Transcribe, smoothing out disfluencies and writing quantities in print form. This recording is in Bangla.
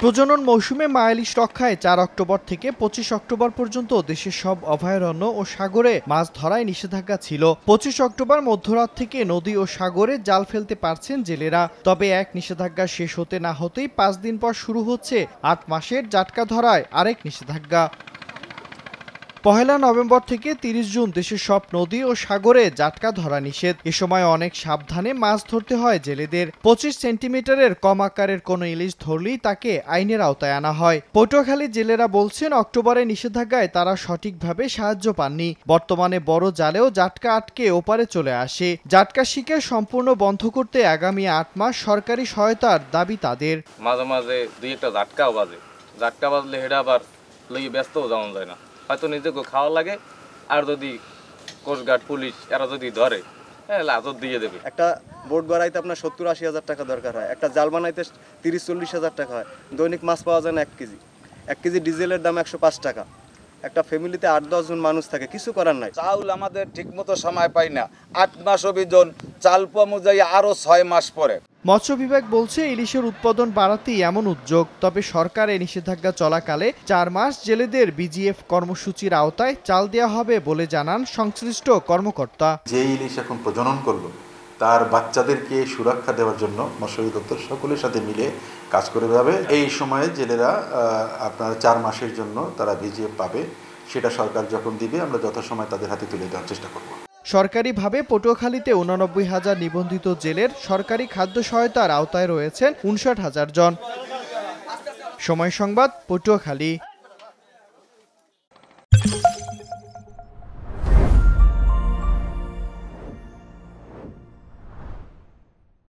প্রজনন মৌসুমে মা ইলিশ রক্ষায় ৪ অক্টোবর থেকে ২৫ অক্টোবর পর্যন্ত দেশের সব অভয়ারণ্য ও সাগরে মাছ ধরায় নিষেধাজ্ঞা ছিল। ২৫ অক্টোবর মধ্যরাত থেকে নদী ও সাগরে জাল ফেলতে পারছেন জেলেরা। তবে এক নিষেধাজ্ঞা শেষ হতে না হতেই ৫ দিন পর শুরু হচ্ছে ৮ মাসের জাটকা ধরায় আরেক নিষেধাজ্ঞা। পহেলা নভেম্বর থেকে ৩০ জুন দেশের সব নদী ও সাগরে জাটকা ধরা নিষেধ। এ সময় অনেক সাবধানে মাছ ধরতে হয় জেলেদের। ২৫ সেন্টিমিটারের কম আকারের কোনো ইলিশ ধরলেই তাকে আইনের আওতায় আনা হয়। পটুয়াখালী জেলেরা বলছেন, অক্টোবরের নিষেধাজ্ঞায় তারা সঠিকভাবে সাহায্য পাননি। বর্তমানে বড় জালেও জাটকা আটকে ওপারে চলে আসে। জাটকা শিকার সম্পূর্ণ বন্ধ করতে আগামী ৮ মাস সরকারি সহায়তার দাবি তাদের। মাঝে মাঝে দুই একটা জাটকা বাজলে হেটা আবার লইয়ে ব্যস্তও যাওয়া যায় না। হয়তো নিজেকে খাওয়া লাগে, আর যদি কোস্টগার্ড পুলিশ এরা যদি ধরে লাজত দিয়ে দেবে। একটা বোট গড়াইতে আপনার ৭০-৮০ হাজার টাকা দরকার হয়, একটা জাল বানাইতে ৩০-৪০ হাজার টাকা হয়। দৈনিক মাছ পাওয়া যায় না ১ কেজি। ১ কেজি ডিজেলের দাম ১০৫ টাকা। একটা ফ্যামিলিতে ৮-১০ জন মানুষ থাকে, কিছু করার নাই। চাউল আমাদের ঠিকমতো সময় পাই না। ৮ মাস অভিযোজন, চাল অনুযায়ী আরো ৬ মাস পরে। মৎস্য বিভাগ বলছে, ইলিশের উৎপাদন বাড়াতেই এমন উদ্যোগ। তবে সরকার এই নিষেধাজ্ঞা চলাকালে ৪ মাস জেলেদের বিজিএফ কর্মসূচির আওতায় চাল দেওয়া হবে বলে জানান সংশ্লিষ্ট কর্মকর্তা। যে ইলিশ এখন প্রজনন করলো তার বাচ্চাদেরকে সুরক্ষা দেওয়ার জন্য মৎস্য অধিদপ্তর সকলের সাথে মিলে কাজ করে যাবে। এই সময়ে জেলেরা আপনার ৪ মাসের জন্য তারা বিজিএফ পাবে। সেটা সরকার যখন দিবে আমরা যথাসময়ে তাদের হাতে তুলে দেওয়ার চেষ্টা করব। সরকারিভাবে পটুয়াখালীতে ৮৯,০০০ নিবন্ধিত জেলের সরকারি খাদ্য সহায়তার আওতায় রয়েছেন ৫৯,০০০ জন। সময় সংবাদ, পটুয়াখালী।